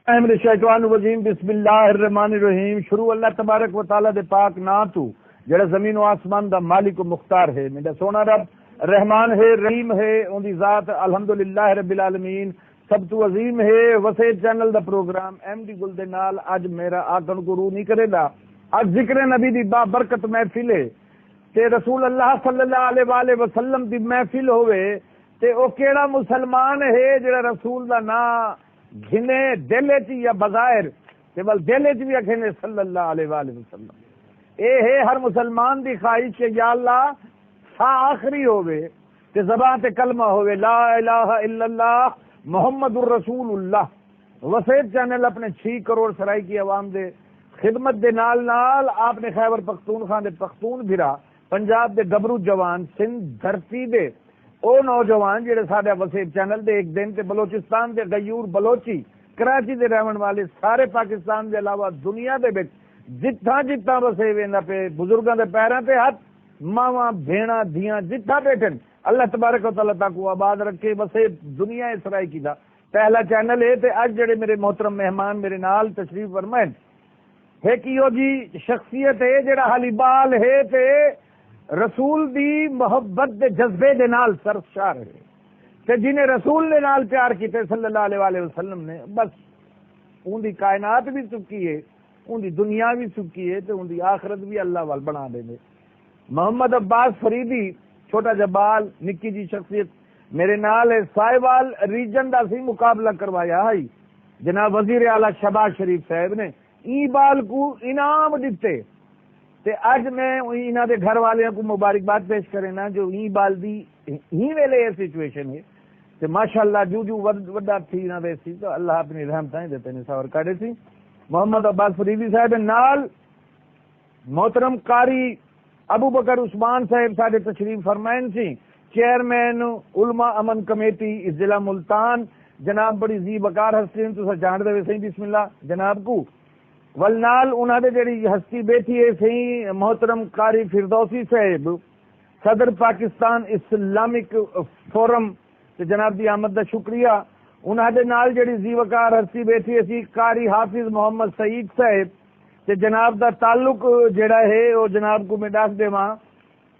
الشیطان الرجیم بسم اللہ الرحمن الرحیم. شروع اللہ تبارک و تعالیٰ دے پاک نا تو جڑا زمین و آسمان دا مالک و مختار ہے. میرا سونا رب رحمان ہے، رحیم ہے، ان دی ذات الحمدللہ رب العالمین سب تو عظیم ہے. وسیع چینل دا پروگرام ایم ڈی گل دے نال اج میرا آکن کو روح نہیں کرے گا. اج ذکر نبی دی با برکت محفل ہے تے رسول اللہ صلی اللہ علیہ وآلہ وسلم دی محفل ہوئے تے او کیڑا مسلمان ہے جڑا رسول دا نام گھنے دل چ یا بظاہر تے بل دل چ بھی گھنے صلی اللہ علیہ وآلہ وسلم. اے ہے ہر مسلمان دی خواہش کہ یا اللہ سا آخری ہوئے تے زبان تے کلمہ ہوئے لا الہ الا اللہ محمد الرسول اللہ. وسیع چینل اپنے 6 کروڑ سرائی کی عوام دے خدمت دے نال نال آپ نے خیبر پختونخوا دے پختون بھرا، پنجاب دے گبرو جوان، سندھ دھرتی دے او نوجوان جڑے ساڈے وسیع چینل دے ایک دن تے بلوچستان دے غیور بلوچی کراچی دے رہن والے سارے پاکستان دے علاوہ دنیا دے وچ جتھاں جتھاں وسے ویندا پہ بزرگاں دے پیراں تے ہاتھ ماواں بھیڑاں دھیاں جتھاں بیٹھن اللہ تبارک و تعالیٰ تاکو آباد رکھے. وسے دنیا اسرائی کی دا پہلا چینل ہے تے اج جڑے میرے محترم مہمان میرے نال تشریف فرمائیں ہے کیو جی شخصیت ہے جڑا حالی بال ہے تے رسول دی محبت دے جذبے دے نال سرشار ہے تے جنہیں رسول دے نال پیار کیتے صلی اللہ علیہ وآلہ وسلم نے بس ان دی کائنات بھی سکی ہے، ان دی دنیا بھی سکی ہے تے ان دی آخرت بھی اللہ وال بنا دے دے. محمد عباس فریدی چھوٹا جبال نکی جی شخصیت میرے نال ہے. سائیوال ریجن دا سی مقابلہ کروایا ہے جناب وزیر اعلیٰ شہباز شریف صاحب نے ای بال کو انعام دیتے تے اج میں انہاں دے گھر والے کو مبارکباد پیش کرے نا جو ای بال دی ہی ویلے یہ سچویشن ہے تے ماشاءاللہ جو وڈا تھی نہ ویسی تو اللہ اپنی رحمتیں دیتے نے سور کاڑے سی. محمد عباس فریدی صاحب نال محترم قاری ابو بکر عثمان صاحب ساڈے تشریف فرمائن سی، چیئرمین علماء امن کمیٹی ضلع ملتان جناب بڑی زی بکار ہستی تو جان دے سی. بسم اللہ جناب کو ولنال انہوں نے جڑی ہستی بیٹھی ہے سی محترم قاری فردوسی صاحب صدر پاکستان اسلامک فورم تے جناب دی آمد دا شکریہ. انہوں نے نال جڑی زی وقار ہستی بیٹھی ہے سی قاری حافظ محمد سعید صاحب تے جناب دا تعلق جڑا ہے وہ جناب کو میں دس دیواں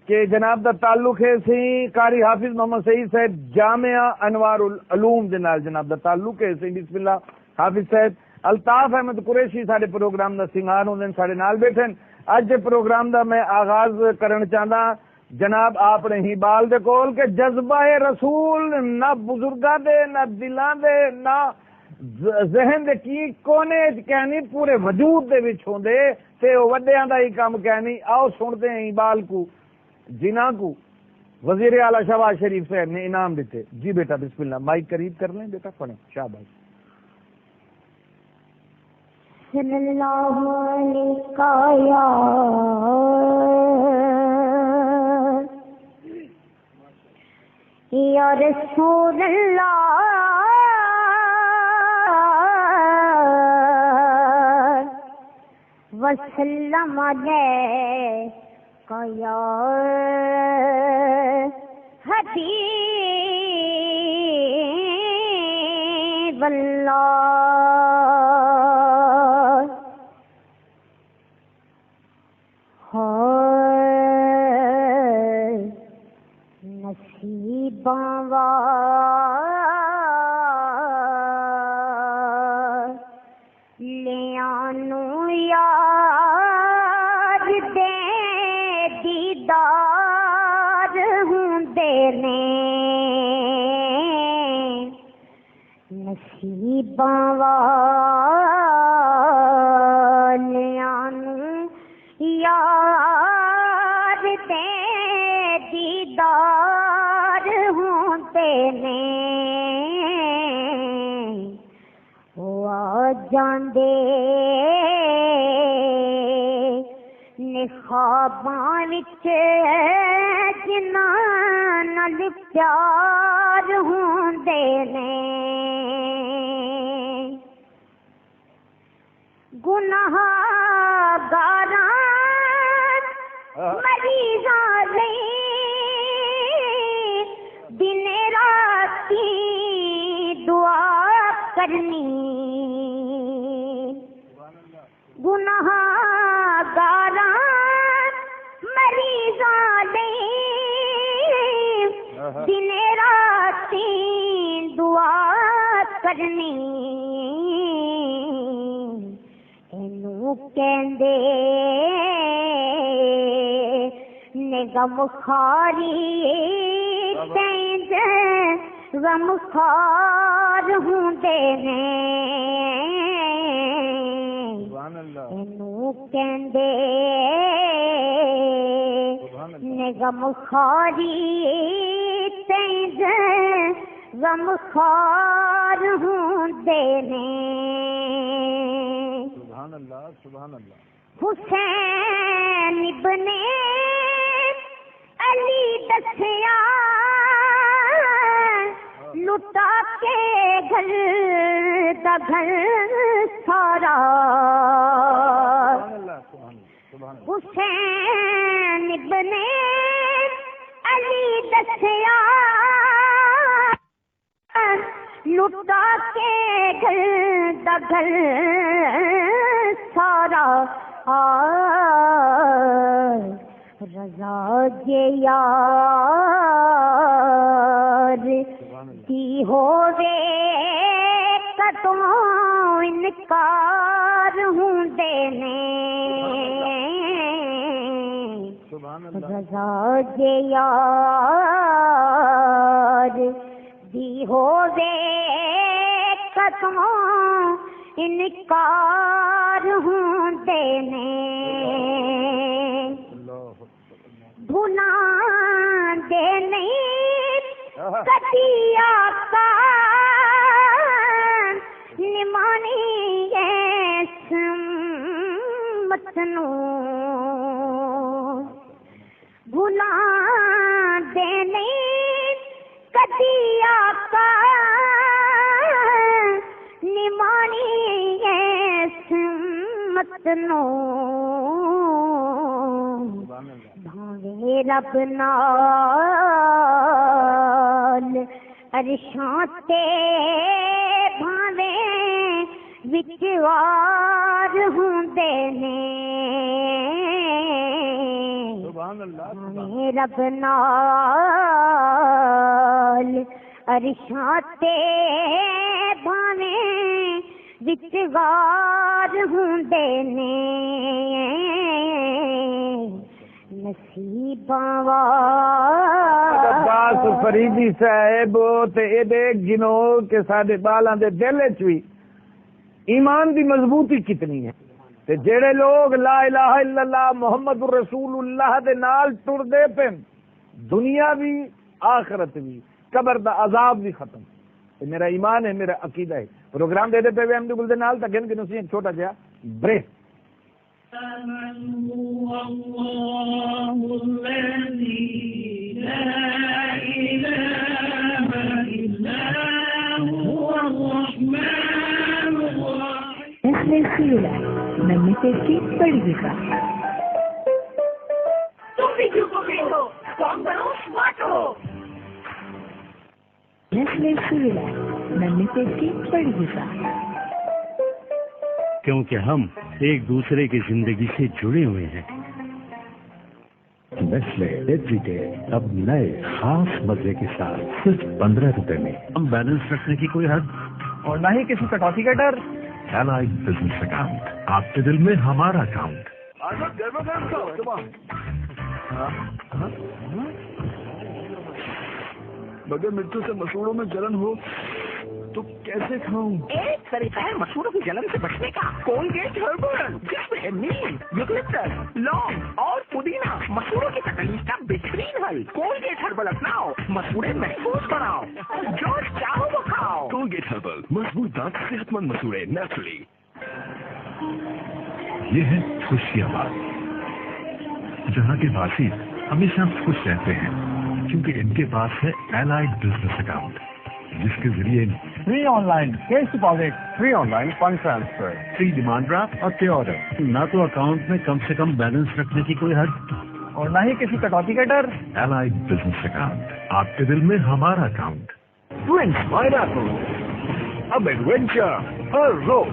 کہ جناب دا تعلق ہے سی قاری حافظ محمد سعید صاحب جامعہ انوار العلوم دے نال جناب دا تعلق ہے سی. بسم اللہ حافظ صاحب. الطاف احمد قریشی سارے پروگرام دا سنگار ہوندے سارے نال بیٹھن. اج دے پروگرام دا میں آغاز کرن چاہندا جناب آپ نے ہی بال دے کول کہ جذبہ رسول نہ بزرگاں دے نہ دلاں دے نہ ذہن دے کی کونے کہنی پورے وجود دے وچ ہوندے تے او وڈیاں دا ہی کام کہنی. آؤ سنتے ہیں بال کو جنہاں کو وزیر اعلیٰ شہباز شریف صاحب نے انعام دیتے. جی بیٹا بسم اللہ مائک قریب کر لیں بیٹا پڑھیں. شاباش. صلی اللہ علیہ یا رسول اللہ وسلم علیہ یا حبیب اللہ. جاندے نخاباں وچ جنہاں نال پیار ہوندے نے گناہگاراں مریضاں لئی دن راتی دعا کرنی گناہگاراں مریضاں دے دن رات دعا کرنی اینو کہندے نے غمخاری تینج غمخار ہوندے نے اینو کہندے نے غمخاری تینج غمخار ہوندے نے سبحان اللہ سبحان اللہ حسین ابن علی دسیا لٹا کے گھر دا گھر سارا حسین ابن علی دسیا لٹا کے گھر دا گھر سارا رضا جے یار دی ہووے کدوں انکار ہوندے نے رضا جے یار دی ہووے کدوں انکار ہوندے نے بھولاں دے نہیں کدی آقا نمانی اسمت نو بھولاں دے نہیں کدی آقا نمانی اسمت نو بھاوے رب نال عرشاں تے بھاوے وچ وار ہوندے نے بھاوے رب نال عرشاں تے بھاوے وچ وار ہوندے نے عباس فریدی صاحب تے اے دیکھ گنو کہ ساڈے بالاں دے دل وچ وی ایمان دی مضبوطی کتنی ہے تے جڑے لوگ لا الہ الا اللہ محمد رسول اللہ دے نال ٹردے پن دنیا بھی آخرت بھی قبر دا عذاب بھی ختم تے میرا ایمان ہے میرا عقیدہ ہے پروگرام دے دے پے احمد گل دے نال تک گن سی چھوٹا جہا بریک الله الذي لا إله إلا هو الرحمن الرحيم. Nestle Sirula, Nanni Perdica. Tu figlio correndo, quando sguardo. Nestle Sirula, Nanni Perdica. کیونکہ ہم ایک دوسرے کی زندگی سے جڑے ہوئے ہیں. نیسلے ایوری ڈے اب نئے خاص مزے کے ساتھ صرف 15 روپے میں. ہم بیلنس رکھنے کی کوئی حد اور نہ ہی کسی کٹوتی کا ڈر. الائڈ بزنس اکاؤنٹ، آپ کے دل میں ہمارا اکاؤنٹ. بغیر مرچوں سے مسوڑوں میں جلن ہو تو کیسے کھاؤں؟ ایک طریقہ ہے مسوڑوں کی جلن سے بچنے کا، کولگیٹ ہربل، جس میں نیم، یوکلپٹس، لونگ اور پودینہ مسوڑوں کی تکلیف کا بہترین حل. کولگیٹ ہربل اپناؤ، مسوڑے محفوظ بناؤ، جو چاہو وہ کھاؤ. کولگیٹ ہربل، مضبوط دانت، صحت مند مسوڑے نیچرلی. یہ ہے خوشی آباد، جہاں کے باسی ہمیشہ خوش رہتے ہیں کیونکہ ان کے پاس ہے الائڈ بزنس اکاؤنٹ، جس کے ذریعے free on line cash deposit, free on line fund transfer, free demand draft اور پے آرڈر. نہ تو اکاؤنٹ میں کم سے کم بیلنس رکھنے کی کوئی حد اور نہ ہی کسی کٹوتی کا ڈر. الائڈ بزنس اکاؤنٹ، آپ کے دل میں ہمارا اکاؤنٹ. ٹوئنس پائنیپل، اب ایڈونچر ہر روز.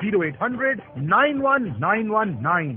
0800 91919।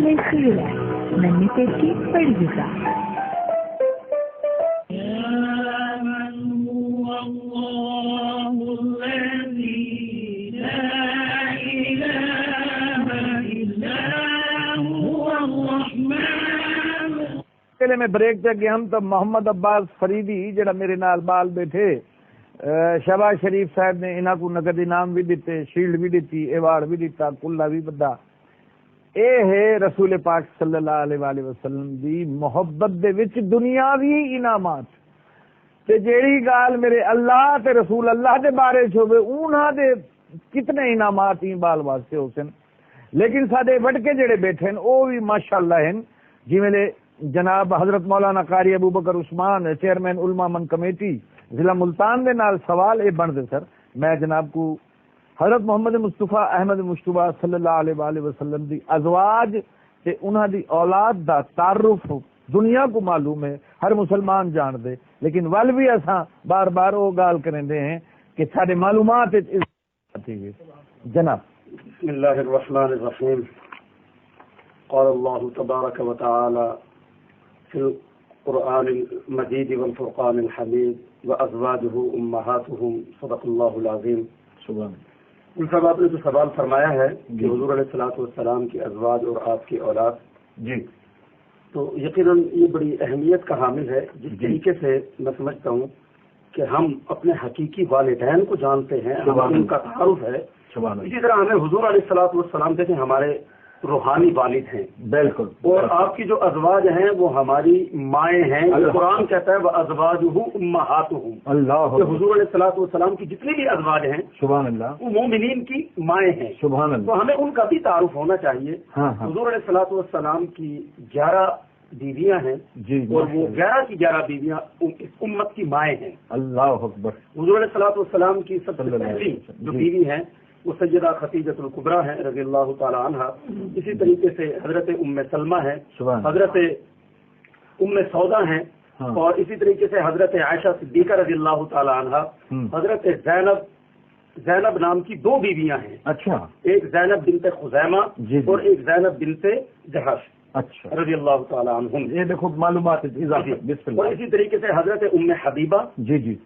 Nestle Cerelac, magnetic Perdita. میں بریک تے گیا ہم تو محمد عباس فریدی جڑا میرے نال بال بیٹھے شہباز شریف صاحب نے انہاں کو نقد انعام بھی دیتے، شیلڈ بھی دیتی، ایوارڈ بھی دیتا، کلا بھی بدا۔ اے ہے رسول پاک صلی اللہ علیہ وآلہ وسلم دی محبت دے وچ دنیاوی انعامات تے جیڑی گال میرے اللہ تے رسول اللہ دے بارے چ ہوے انہاں دے کتنے انعامات ہی بال واسطے ہوسن، لیکن ساڈے وڈکے جڑے بیٹھے ہیں او بھی ماشاءاللہ ہیں، جویں جناب حضرت مولانا قاری ابو بکر عثمان چیئرمین علماء من کمیٹی ضلع ملتان دے نال سوال اے بن دے سر، میں جناب کو حضرت محمد مصطفیٰ احمد مشتبہ صلی اللہ علیہ وآلہ وسلم دی ازواج تے انہاں دی اولاد دا تعارف دنیا کو معلوم ہے، ہر مسلمان جان دے، لیکن ول بھی اساں بار بار وہ گال کرندے ہیں کہ سارے معلومات جناب۔ بسم اللہ الرحمن الرحیم۔ قال اللہ تبارک و تعالی فی القرآن المجید والفرقان الحمید وازواجہ امہاتہم صدق اللہ العظیم۔ سبحان ان صاحب آپ نے جو سوال فرمایا ہے کہ حضور علیہ الصلوۃ والسلام کی ازواج اور آپ کی اولاد، جی تو یقیناً یہ بڑی اہمیت کا حامل ہے، جس طریقے سے میں سمجھتا ہوں کہ ہم اپنے حقیقی والدین کو جانتے ہیں، ان کا تعارف ہے، اسی طرح ہمیں حضور علیہ الصلوۃ والسلام دیکھیں ہمارے روحانی والد ہیں، بالکل، اور آپ کی جو ازواج ہیں وہ ہماری مائیں ہیں۔ قرآن کہتا ہے وازواجہ امہاتہم، اللہ، کہ حضور علیہ الصلوۃ والسلام کی جتنی بھی ازواج ہیں سبحان اللہ وہ مومنین کی مائیں ہیں، سبحان اللہ، تو ہمیں ان کا بھی تعارف ہونا چاہیے۔ ہاں حضور علیہ الصلوۃ والسلام کی 11 بیویاں ہیں، جی، اور وہ 11 کی 11 بیویاں امت کی مائیں ہیں۔ اللہ اکبر۔ حضور علیہ الصلوۃ والسلام کی سب سے پہلی جو بیوی ہیں وہ سیدہ خدیجۃ الکبریٰ ہیں رضی اللہ تعالی عنہا، اسی طریقے سے حضرت ام سلمہ ہیں، حضرت ام سودا ہیں، اور اسی طریقے سے حضرت عائشہ صدیقہ رضی اللہ تعالی عنہا، حضرت زینب نام کی 2 بیویاں ہیں، اچھا، ایک زینب بنت خزیمہ اور ایک زینب بنت جہش اچھا رضی اللہ تعالی عنہم۔ یہ دیکھو معلومات اضافہ، بسم اور اللہ۔ اسی طریقے سے حضرت ام حبیبہ، جی جی،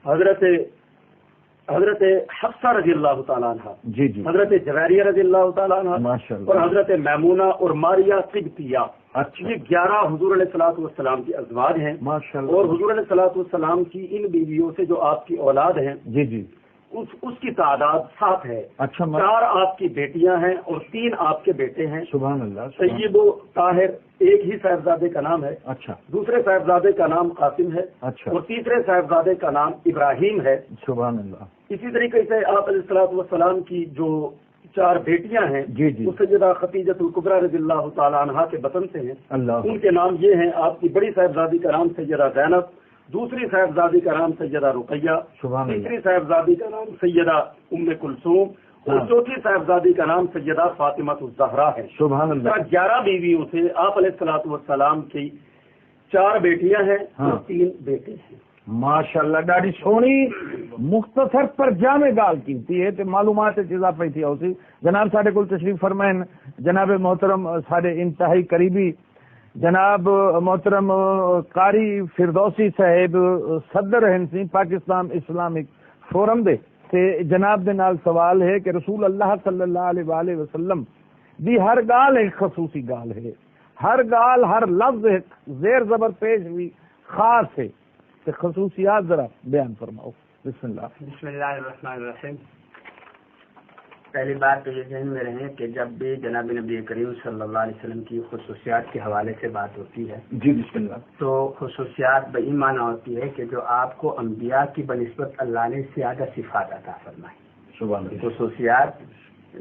حضرت حفصہ رضی اللہ تعالیٰ عنہ، جی جی، حضرت جویریہ رضی اللہ تعالیٰ عنہ، ماشاءاللہ، اور حضرت میمونہ اور ماریہ قبطیہ، اچھا، یہ 11 حضور علیہ الصلوۃ والسلام کی ازواج ہیں، ماشاءاللہ، اور حضور علیہ الصلوۃ والسلام کی ان بیویوں سے جو آپ کی اولاد ہیں، جی جی، اس کی تعداد 7 ہے۔ اچھا، 4 آپ کی بیٹیاں ہیں اور 3 آپ کے بیٹے ہیں۔ سبحان اللہ۔ سید و طاہر ایک ہی صاحبزادے کا نام ہے، اچھا، دوسرے صاحبزادے کا نام قاسم ہے، اچھا، اور تیسرے صاحبزادے کا نام ابراہیم ہے۔ سبحان اللہ۔ اسی طریقے سے آپ علیہ الصلوۃ والسلام کی جو 4 بیٹیاں ہیں، جی جی، وہ سیدہ خدیجۃ الکبریٰ رضی اللہ تعالی عنہا کے وطن سے ہیں۔ اللہ، ان کے نام یہ ہیں، آپ کی بڑی صاحبزادی کا نام سیدہ زینب، دوسری صاحبزادی کا نام سیدہ رقیہ، تیسری صاحبزادی کا نام سیدہ ام کلثوم، اور چوتھی صاحبزادی کا نام سیدہ فاطمہ الزہرا ہے۔ سبحان اللہ۔ 11 بیویوں سے آپ علیہ الصلوۃ والسلام کی 4 بیٹیاں ہیں اور 3 بیٹے ہیں۔ ماشاءاللہ، ڈاڑی سونی مختصر پر جامع گال کیتی ہے تے معلومات اضافہ تھی ہوسی۔ جناب ساڈے کول تشریف فرمائیں جناب محترم ساڈے انتہائی قریبی جناب محترم قاری فردوسی صاحب صدر ہیں پاکستان اسلامک فورم دے، تے جناب دے نال سوال ہے کہ رسول اللہ صلی اللہ علیہ وآلہ وسلم دی ہر گال ایک خصوصی گال ہے، ہر گال ہر لفظ ایک زیر زبر پیش ہوئی خاص ہے، تے خصوصیات ذرا بیان فرماؤ۔ بسم اللہ۔ بسم اللہ الرحمن الرحیم۔ پہلی بات تو یہ ذہن میں رہے کہ جب بھی جناب نبی کریم صلی اللہ علیہ وسلم کی خصوصیات کے حوالے سے بات ہوتی ہے، جی بسم اللہ، تو خصوصیات بئی معنی ہوتی ہے کہ جو آپ کو انبیاء کی بنسبت اللہ نے زیادہ صفات عطا فرمائی۔ سبحان اللہ۔ خصوصیات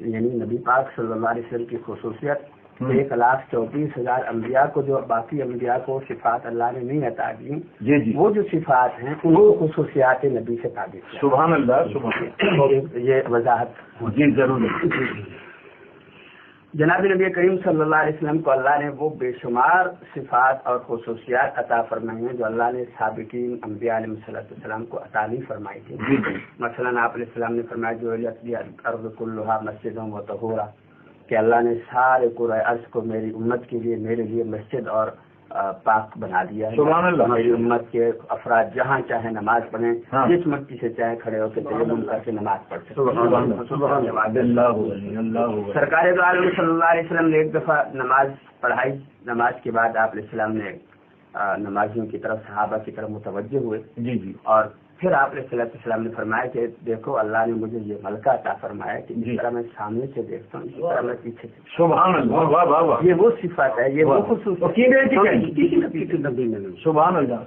یعنی نبی پاک صلی اللہ علیہ وسلم کی خصوصیت 1,34,000 انبیاء کو جو باقی انبیاء کو صفات اللہ نے نہیں عطا دی، جی جی، وہ جو صفات ہیں ان کو خصوصیات نبی سے تعبیر کیا۔ سبحان اللہ، سبحان اللہ، یہ وضاحت جی ضرور۔ جناب نبی کریم صلی اللہ علیہ وسلم کو اللہ نے وہ بے شمار صفات اور خصوصیات عطا فرمائی ہیں جو اللہ نے سابقین انبیاء علیہ السلام کو عطا نہیں فرمائی تھی۔ مثلا آپ علیہ السلام نے فرمایا جو الارض کلھا مسجدا و طہورا، کہ کہ اللہ نے سارے قرآن ارض کو میری امت کے لیے میرے لیے مسجد اور پاک بنا دیا ہے. سبحان اللہ. میری امت کے افراد جہاں چاہے نماز پڑھیں, جس مٹی سے چاہے کھڑے ہو کے تیمم کر کے نماز پڑھ سکتے. سرکار دو عالم صلی اللہ علیہ وسلم نے ایک دفعہ نماز پڑھائی. نماز کے بعد آپ علیہ السلام نے نمازیوں کی طرف صحابہ کی طرف متوجہ ہوئے. جی. اور پھر آپ علیہ السلام نے فرمایا کہ دیکھو اللہ نے مجھے یہ ملکہ عطا فرمایا کہ جس طرح میں سامنے سے دیکھتا ہوں اسی طرح میں پیچھے سے. سبحان اللہ. واہ واہ واہ. یہ وہ صفات ہے, یہ وہ خصوصیت. سبحان اللہ.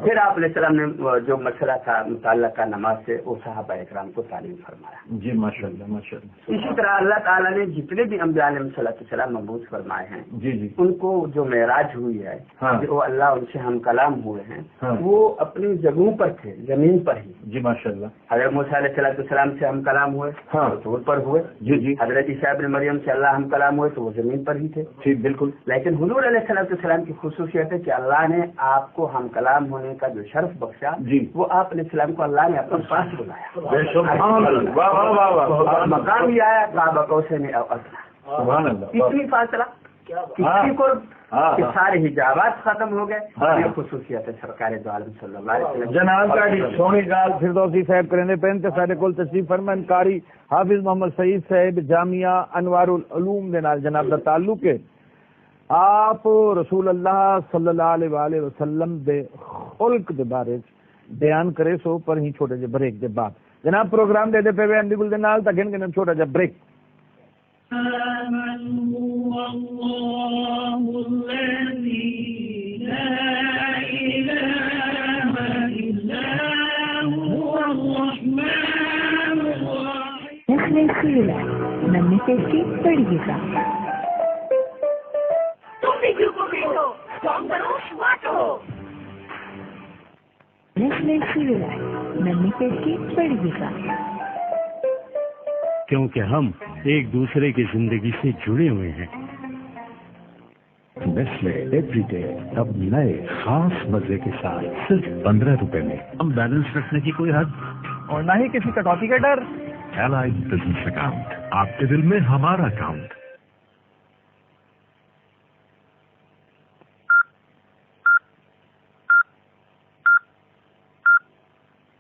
پھر آپ علیہ السلام نے جو مسئلہ تھا متعلقہ نماز سے وہ صحابہ اکرام کو تعلیم فرمایا. جی ماشاء اللہ ماشاء اللہ. اسی طرح اللہ تعالیٰ نے جتنے بھی انبیاء علیہ السلام مبعوث فرمائے ہیں جی ان کو جو معراج ہوئی ہے جو اللہ ان سے ہم کلام ہوئے ہیں وہ اپنی جگہوں پر تھے, زمین پر ہی. جی ماشاء اللہ. حضرت موسیٰ علیہ السلام سے ہم کلام ہوئے طور پر ہوئے. جی. حضرت عیسیٰ ابن مریم سے اللہ ہم کلام ہوئے تو وہ زمین پر ہی تھے. ٹھیک بالکل. لیکن حضور علیہ السلام کی خصوصیت ہے کہ اللہ نے آپ کو ہم کلام ہونے کا جو شرف بخشا وہ آپ علیہ السلام کو اللہ نے اپنے پاس بلایا. مقام بھی آیا کعبہ قوسین او ادنیٰ. اتنی فاصلہ کسی کو سارے حجابات ختم ہو گئے. یہ خصوصیت ہے سرکار دو عالم صلی اللہ علیہ وسلم. جناب کا سونی گال فردوسی صاحب کرنے پہنتے سارے کول تشریف فرمان کاری حافظ محمد سعید صاحب جامعہ انوار العلوم دے نال جناب دا تعلق ہے. آپ رسول اللہ صلی اللہ علیہ وآلہ وسلم دے خلق دے بارے بیان کرے سو پر ہی چھوٹے جے بریک دے بعد جناب پروگرام دے پہ وے انڈی گل دے نال تا گن چھوٹا جا بریک. نمی پیشی پڑھیے گا. تم بھی کیوں کو بیٹھو, اسٹرانگ بنو, اسمارٹ ہو. نمی پیشی پڑھیے گا. کیونکہ ہم ایک دوسرے کی زندگی سے جڑے ہوئے ہیں. نیسلے ایوری ڈے اب نئے خاص مزے کے ساتھ صرف 15 روپے میں. ہم بیلنس رکھنے کی کوئی حد اور نہ ہی کسی کٹوتی کا ڈر. الائڈ بزنس اکاؤنٹ, آپ کے دل میں ہمارا اکاؤنٹ.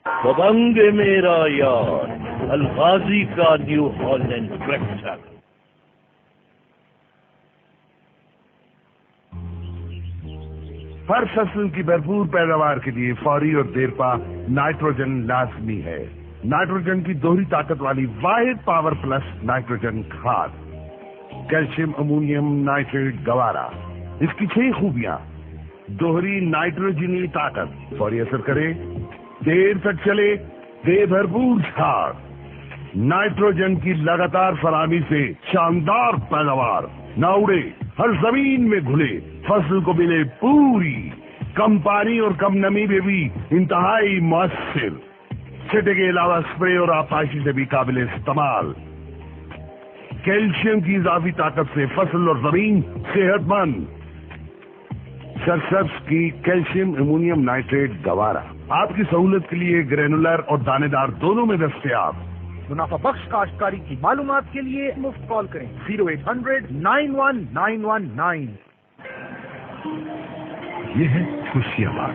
دبنگ میرا یار الغازی کا نیو ہالینڈ ٹریکٹر. ہر فصل کی بھرپور پیداوار کے لیے فوری اور دیرپا نائٹروجن لازمی ہے. نائٹروجن کی دوہری طاقت والی واحد پاور پلس نائٹروجن کھاد کیلشیم امونیم نائٹریٹ گوارا. اس کی 6 خوبیاں: دوہری نائٹروجنی طاقت, فوری اثر کرے, دیر تک چلے, دے بھرپور جھاڑ, نائٹروجن کی لگاتار فراہمی سے شاندار پیداوار, نہ اڑے, ہر زمین میں گھلے, فصل کو ملے پوری, کم پانی اور کم نمی میں بھی انتہائی مؤثر, چھٹے کے علاوہ اسپرے اور آبپاشی سے بھی قابل استعمال. کیلشیم کی اضافی طاقت سے فصل اور زمین صحت مند. سرسبز کی کیلشیم امونیم نائٹریٹ گوارا آپ کی سہولت کے لیے گرینولر اور دانے دار دونوں میں دستیاب. منافع بخش کاشتکاری کی معلومات کے لیے مفت کال کریں 080091919. یہ ہے خوشی آباد,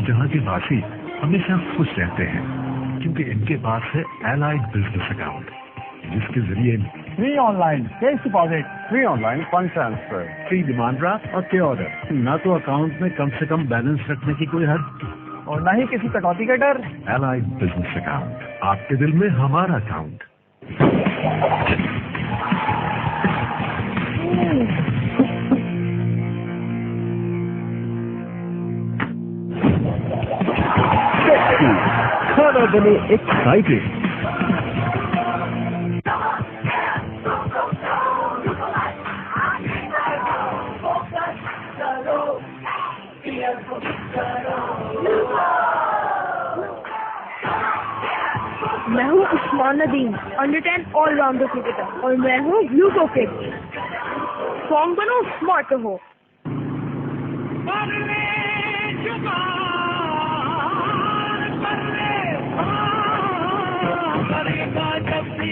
جہاں کے باسی ہمیشہ خوش رہتے ہیں کیونکہ ان کے پاس ہے الائڈ بزنس اکاؤنٹ, جس کے ذریعے free on line cash deposit, free on line fund transfer, free demand draft اور پے آرڈر. نہ تو اکاؤنٹ میں کم سے کم بیلنس رکھنے کی کوئی حد اور نہ ہی کسی کٹوتی کا ڈر. الائڈ بزنس اکاؤنٹ, آپ کے دل میں ہمارا اکاؤنٹ. کھانا بنے ایکسائٹڈ. میں ہوں Usman Nadeem, under 10 all rounder cricketer, اور میں ہوں گلوکو کڈ. اسٹرانگ بنو, اسمارٹ ہو. جب بھی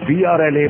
PRLA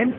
NP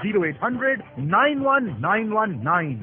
0800 91919।